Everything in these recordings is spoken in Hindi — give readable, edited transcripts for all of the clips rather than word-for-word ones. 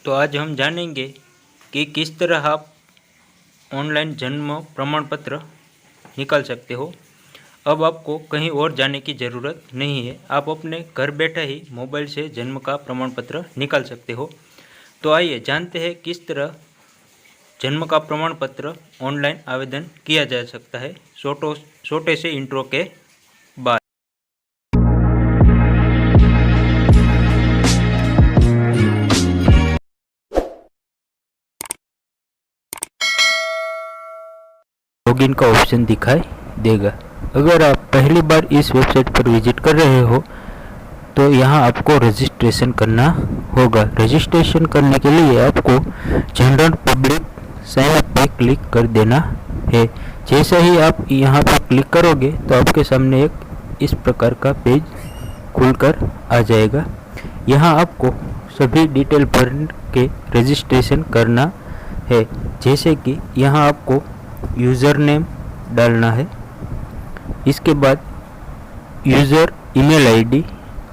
तो आज हम जानेंगे कि किस तरह आप ऑनलाइन जन्म प्रमाण पत्र निकाल सकते हो। अब आपको कहीं और जाने की ज़रूरत नहीं है, आप अपने घर बैठे ही मोबाइल से जन्म का प्रमाण पत्र निकाल सकते हो। तो आइए जानते हैं किस तरह जन्म का प्रमाण पत्र ऑनलाइन आवेदन किया जा सकता है, छोटे से इंट्रो के बाद। लॉगिन का ऑप्शन दिखाई देगा। अगर आप पहली बार इस वेबसाइट पर विजिट कर रहे हो तो यहाँ आपको रजिस्ट्रेशन करना होगा। रजिस्ट्रेशन करने के लिए आपको जनरल पब्लिक साइन अप पे क्लिक कर देना है। जैसे ही आप यहाँ पर क्लिक करोगे तो आपके सामने एक इस प्रकार का पेज खुलकर आ जाएगा। यहाँ आपको सभी डिटेल भर के रजिस्ट्रेशन करना है। जैसे कि यहाँ आपको यूज़र नेम डालना है, इसके बाद यूज़र ईमेल आईडी,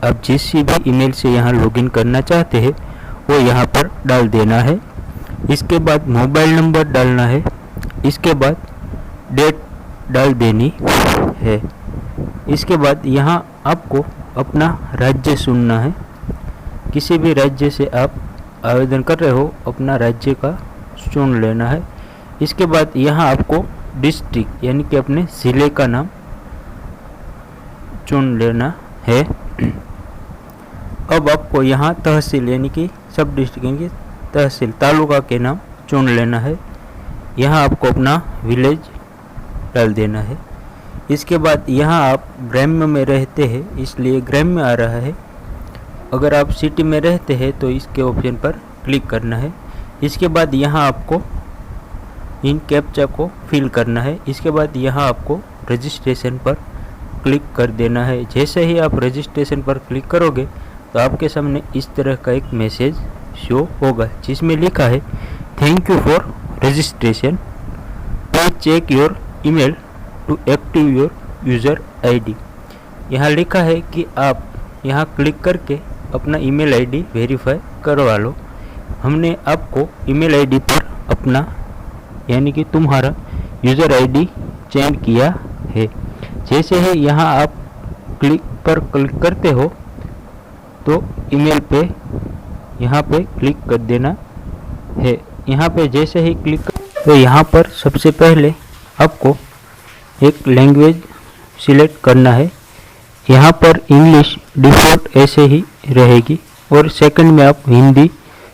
आप जिस भी ईमेल से यहाँ लॉगिन करना चाहते हैं वो यहाँ पर डाल देना है। इसके बाद मोबाइल नंबर डालना है, इसके बाद डेट डाल देनी है। इसके बाद यहाँ आपको अपना राज्य चुनना है। किसी भी राज्य से आप आवेदन कर रहे हो अपना राज्य का चुन लेना है। इसके बाद यहाँ आपको डिस्ट्रिक्ट यानी कि अपने ज़िले का नाम चुन लेना है। अब आपको यहाँ तहसील यानी कि सब डिस्ट्रिक्ट यानी कि तहसील तालुका के नाम चुन लेना है। यहाँ आपको अपना विलेज डाल देना है। इसके बाद यहाँ आप ग्राम्य में रहते हैं इसलिए ग्राम्य आ रहा है। अगर आप सिटी में रहते हैं तो इसके ऑप्शन पर क्लिक करना है। इसके बाद यहाँ आपको इन कैप्चा को फिल करना है। इसके बाद यहाँ आपको रजिस्ट्रेशन पर क्लिक कर देना है। जैसे ही आप रजिस्ट्रेशन पर क्लिक करोगे तो आपके सामने इस तरह का एक मैसेज शो होगा जिसमें लिखा है thank you for registration, please check your email to active your user ID. यहाँ लिखा है कि आप यहाँ क्लिक करके अपना ईमेल आईडी वेरीफाई करवा लो। हमने आपको ईमेल आईडी पर अपना यानी कि तुम्हारा यूज़र आईडी चेंज किया है। जैसे ही यहाँ आप क्लिक करते हो तो ईमेल पे यहाँ पे क्लिक कर देना है। यहाँ पे जैसे ही क्लिक तो यहाँ पर सबसे पहले आपको एक लैंग्वेज सिलेक्ट करना है। यहाँ पर इंग्लिश डिफ़ॉल्ट ऐसे ही रहेगी और सेकंड में आप हिंदी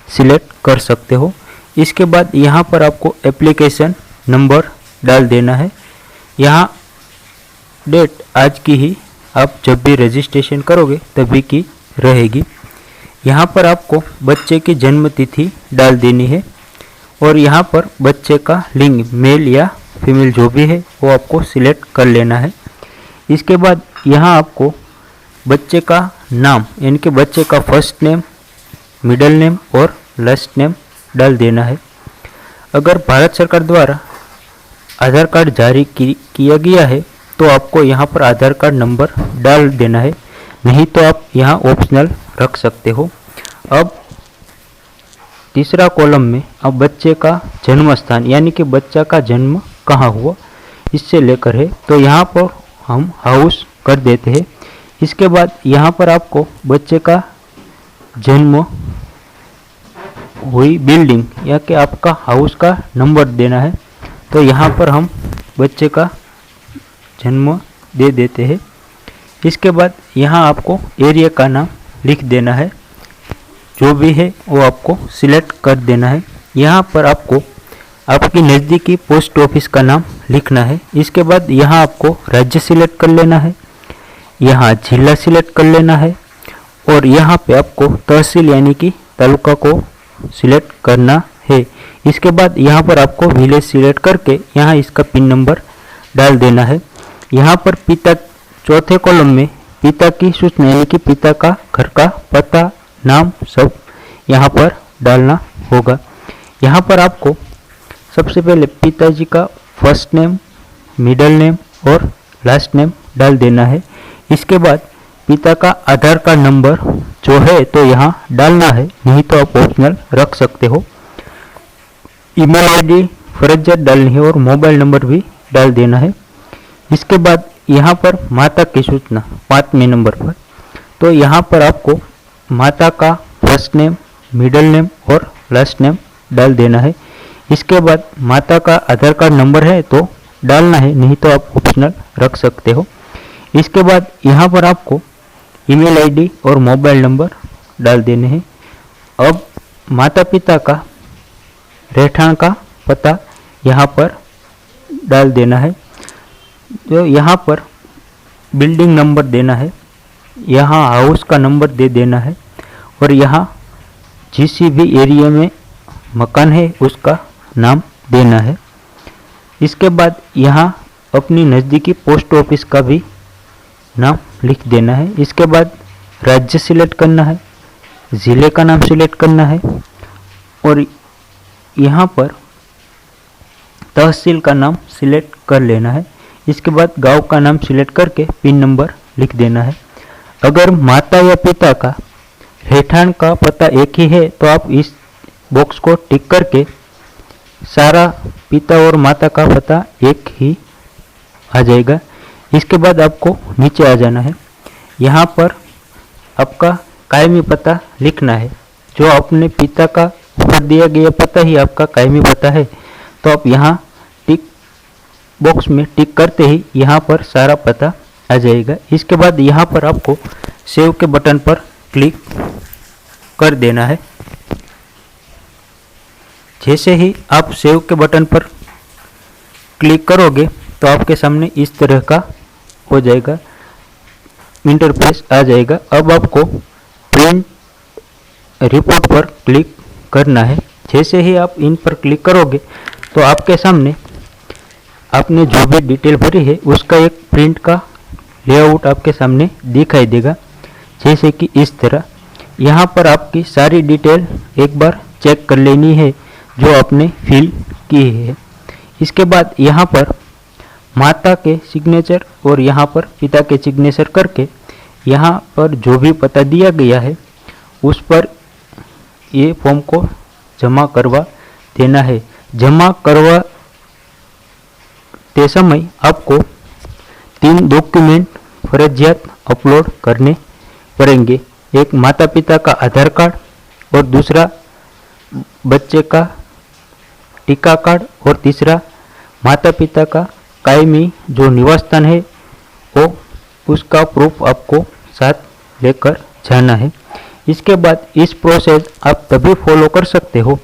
सिलेक्ट कर सकते हो। इसके बाद यहाँ पर आपको एप्लीकेशन नंबर डाल देना है। यहाँ डेट आज की ही आप जब भी रजिस्ट्रेशन करोगे तभी की रहेगी। यहाँ पर आपको बच्चे की जन्म तिथि डाल देनी है और यहाँ पर बच्चे का लिंग मेल या फीमेल जो भी है वो आपको सिलेक्ट कर लेना है। इसके बाद यहाँ आपको बच्चे का नाम यानी कि बच्चे का फर्स्ट नेम, मिडिल नेम और लास्ट नेम डाल देना है। अगर भारत सरकार द्वारा आधार कार्ड जारी किया गया है तो आपको यहाँ पर आधार कार्ड नंबर डाल देना है, नहीं तो आप यहाँ ऑप्शनल रख सकते हो। अब तीसरा कॉलम में अब बच्चे का जन्म स्थान यानी कि बच्चा का जन्म कहाँ हुआ इससे लेकर है तो यहाँ पर हम हाउस कर देते हैं। इसके बाद यहाँ पर आपको बच्चे का जन्म हुई बिल्डिंग या कि आपका हाउस का नंबर देना है तो यहाँ पर हम बच्चे का जन्म दे देते हैं। इसके बाद यहाँ आपको एरिया का नाम लिख देना है, जो भी है वो आपको सिलेक्ट कर देना है। यहाँ पर आपको आपकी नज़दीकी पोस्ट ऑफिस का नाम लिखना है। इसके बाद यहाँ आपको राज्य सिलेक्ट कर लेना है, यहाँ जिला सिलेक्ट कर लेना है और यहाँ पे आपको तहसील यानी कि तालुका को सिलेक्ट करना है। इसके बाद यहाँ पर आपको विलेज सिलेक्ट करके यहाँ इसका पिन नंबर डाल देना है। यहाँ पर पिता चौथे कॉलम में पिता की सूचना यानी कि पिता का घर का पता नाम सब यहाँ पर डालना होगा। यहाँ पर आपको सबसे पहले पिताजी का फर्स्ट नेम, मिडिल नेम और लास्ट नेम डाल देना है। इसके बाद पिता का आधार कार्ड नंबर जो है तो यहाँ डालना है, नहीं तो आप ऑप्शनल रख सकते हो। ईमेल आईडी फर्जियात डालनी है और मोबाइल नंबर भी डाल देना है। इसके बाद यहाँ पर माता की सूचना 5वें नंबर पर, तो यहाँ पर आपको माता का फर्स्ट नेम, मिडिल नेम और लास्ट नेम डाल देना है। इसके बाद माता का आधार कार्ड नंबर है तो डालना है, नहीं तो आप ऑप्शनल रख सकते हो। इसके बाद यहाँ पर आपको ईमेल आईडी और मोबाइल नंबर डाल देने हैं। अब माता पिता का रहठान का पता यहाँ पर डाल देना है। जो यहाँ पर बिल्डिंग नंबर देना है, यहाँ हाउस का नंबर दे देना है और यहाँ जिस भी एरिया में मकान है उसका नाम देना है। इसके बाद यहाँ अपनी नज़दीकी पोस्ट ऑफिस का भी नाम लिख देना है। इसके बाद राज्य सिलेक्ट करना है, ज़िले का नाम सिलेक्ट करना है और यहाँ पर तहसील का नाम सिलेक्ट कर लेना है। इसके बाद गांव का नाम सिलेक्ट करके पिन नंबर लिख देना है। अगर माता या पिता का रहठान का पता एक ही है तो आप इस बॉक्स को टिक करके सारा पिता और माता का पता एक ही आ जाएगा। इसके बाद आपको नीचे आ जाना है। यहाँ पर आपका कायमी पता लिखना है। जो अपने पिता का ऊपर दिया गया पता ही आपका कायमी पता है, तो आप यहाँ टिक बॉक्स में टिक करते ही यहाँ पर सारा पता आ जाएगा। इसके बाद यहाँ पर आपको सेव के बटन पर क्लिक कर देना है। जैसे ही आप सेव के बटन पर क्लिक करोगे तो आपके सामने इस तरह का हो जाएगा, इंटरफेस आ जाएगा। अब आपको प्रिंट रिपोर्ट पर क्लिक करना है। जैसे ही आप इन पर क्लिक करोगे तो आपके सामने आपने जो भी डिटेल भरी है उसका एक प्रिंट का लेआउट आपके सामने दिखाई देगा, जैसे कि इस तरह। यहाँ पर आपकी सारी डिटेल एक बार चेक कर लेनी है जो आपने फिल की है। इसके बाद यहाँ पर माता के सिग्नेचर और यहाँ पर पिता के सिग्नेचर करके यहाँ पर जो भी पता दिया गया है उस पर ये फॉर्म को जमा करवा देना है। जमा करवाते समय आपको 3 डॉक्यूमेंट फर्जियात अपलोड करने पड़ेंगे। एक माता पिता का आधार कार्ड और दूसरा बच्चे का टीका कार्ड और तीसरा माता पिता का कायमी जो निवास स्थान है वो उसका प्रूफ आपको साथ लेकर जाना है। इसके बाद इस प्रोसेस आप तभी फॉलो कर सकते हो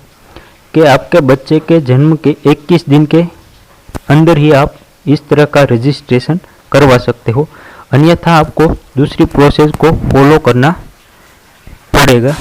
कि आपके बच्चे के जन्म के 21 दिन के अंदर ही आप इस तरह का रजिस्ट्रेशन करवा सकते हो, अन्यथा आपको दूसरी प्रोसेस को फॉलो करना पड़ेगा।